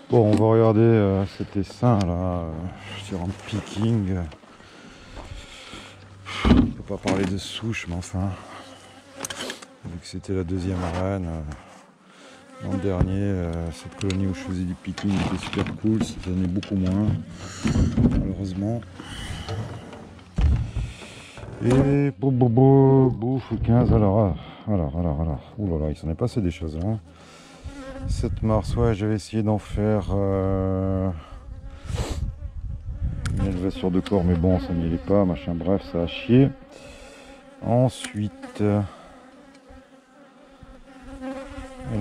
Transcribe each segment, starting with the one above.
Bon, on va regarder cet essaim là sur un picking. On peut pas parler de souche, mais enfin, vu que c'était la deuxième arène l'an dernier, cette colonie où je faisais du picking était super cool. Cette année beaucoup moins, malheureusement. Et bouffe 15 alors. Ouh là là, il s'en est passé des choses là. 7 mars, ouais, j'avais essayé d'en faire une élevation de corps, mais bon, ça n'y allait pas, machin, bref, ça a chié. Ensuite, elle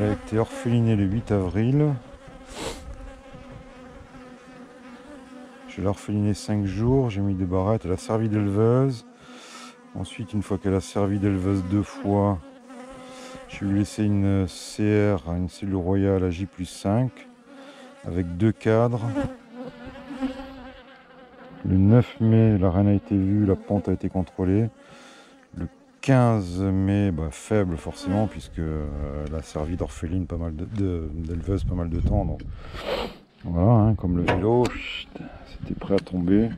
a été orphelinée le 8 avril. Je l'ai orphelinée 5 jours, j'ai mis des barrettes, elle a servi d'éleveuse. Ensuite, une fois qu'elle a servi d'éleveuse 2 fois, je lui ai laissé une CR, une cellule royale à J+5, avec 2 cadres. Le 9 mai, la reine a été vue, la ponte a été contrôlée. Le 15 mai, faible forcément, puisque elle a servi d'orpheline pas mal d'éleveuse pas mal de temps. Donc voilà, hein, comme le vélo, c'était prêt à tomber.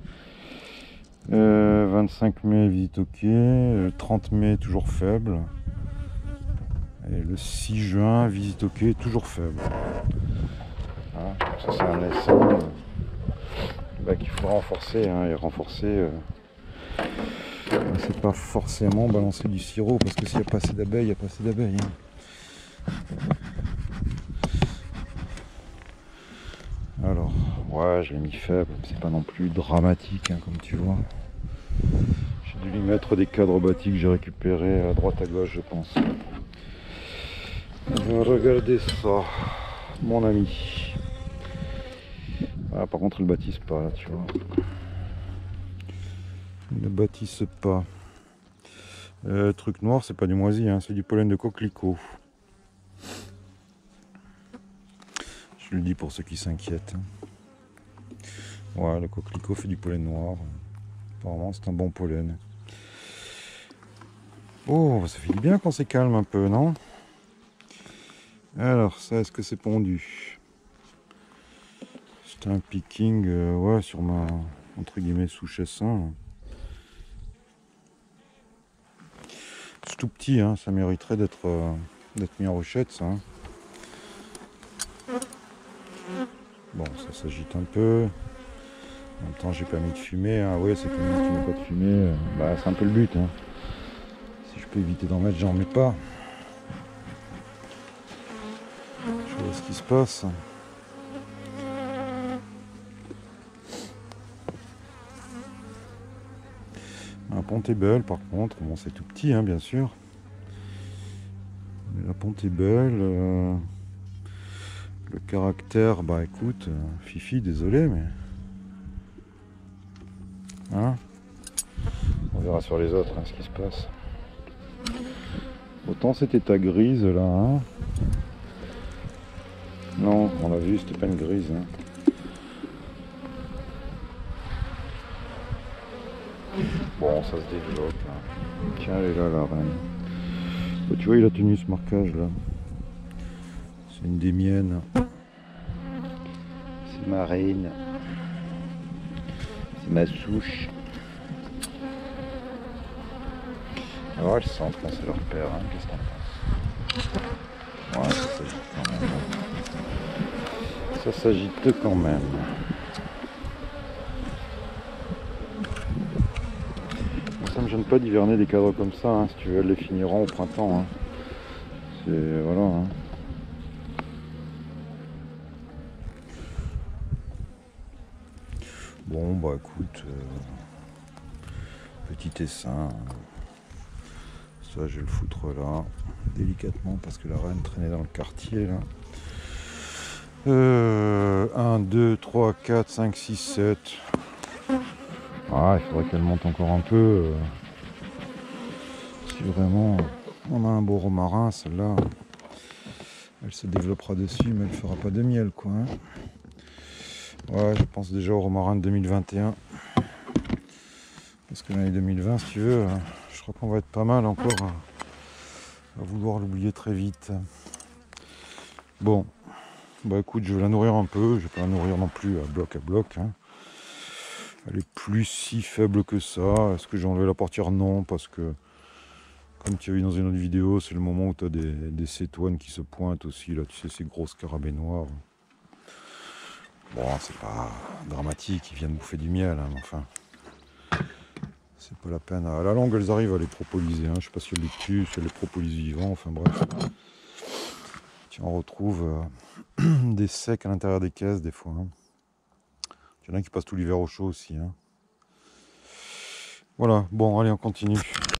25 mai, visite ok. Le 30 mai, toujours faible. Et le 6 juin, visite ok, toujours faible. Voilà, ça c'est un essaim qu'il faut renforcer, hein, et renforcer. C'est pas forcément balancer du sirop, parce que s'il n'y a pas assez d'abeilles, il n'y a pas assez d'abeilles. Hein. Alors, ouais, je l'ai mis faible, c'est pas non plus dramatique, hein, comme tu vois. J'ai dû lui mettre des cadres bâtis que j'ai récupérés à droite à gauche, je pense. On va regarder ça, mon ami. Ah, par contre, ils ne bâtissent pas, là, tu vois. Ils ne bâtissent pas. Truc noir, c'est pas du moisi, hein, c'est du pollen de coquelicot. Je le dis pour ceux qui s'inquiètent. Ouais, le coquelicot fait du pollen noir. Apparemment, c'est un bon pollen. Oh, ça fait du bien quand c'est calme un peu, non? Alors, ça, est-ce que c'est pondu? C'est un picking, ouais, sur ma, entre guillemets, souche essaim. C'est tout petit, hein, ça mériterait d'être mis en rochette, ça. Hein. Bon, ça s'agite un peu. En même temps, j'ai pas mis de fumée. Hein. Ouais, c'est quand même tu mets pas de fumée. C'est un peu le but. Hein. Si je peux éviter d'en mettre, j'en mets pas. Je vois ce qui se passe. Un ponte est belle, par contre. Bon, c'est tout petit, hein, bien sûr. Mais la ponte est belle. Le caractère, écoute, Fifi, désolé, mais... Hein, on verra sur les autres, hein, ce qui se passe. Autant c'était ta grise, là, hein. Non, on l'a vu, c'était pas une grise, hein. Bon, ça se développe, hein. Tiens, elle est là, la reine. Bah, tu vois, il a tenu ce marquage, là. C'est une des miennes. C'est ma reine. C'est ma souche. Alors elles sentent quand c'est leur père, hein. Qu'est-ce que t'en penses? Ouais, ça s'agite quand même. Ça s'agite quand même. Ça me gêne pas d'hiverner des cadres comme ça, hein. Si tu veux, elles les finiront au printemps. Hein. C'est... voilà. Hein. Bon, écoute, petit essaim. Ça, je vais le foutre là, délicatement, parce que la reine traînait dans le quartier, là. 1, 2, 3, 4, 5, 6, 7. Ah, il faudrait qu'elle monte encore un peu. Si vraiment on a un beau romarin, celle-là, elle se développera dessus, mais elle fera pas de miel, quoi. Hein. Ouais, je pense déjà au romarin de 2021. Parce que l'année 2020, si tu veux, je crois qu'on va être pas mal encore à vouloir l'oublier très vite. Bon, Bah écoute, je vais la nourrir un peu, je vais pas la nourrir non plus à bloc, hein. Elle est plus si faible que ça. Est-ce que j'ai enlevé la portière? Non, parce que comme tu as vu dans une autre vidéo, c'est le moment où tu as des cétoines qui se pointent aussi, là, tu sais, ces gros scarabées noirs. Bon, c'est pas dramatique, ils viennent bouffer du miel, hein, mais enfin, c'est pas la peine. À la longue, elles arrivent à les propoliser, hein. Je sais pas si elles les tuent, si elles les propolisent vivants, enfin bref. Tu en retrouves des secs à l'intérieur des caisses, des fois, hein. Il y en a qui passent tout l'hiver au chaud aussi, hein. Voilà, bon, allez, on continue.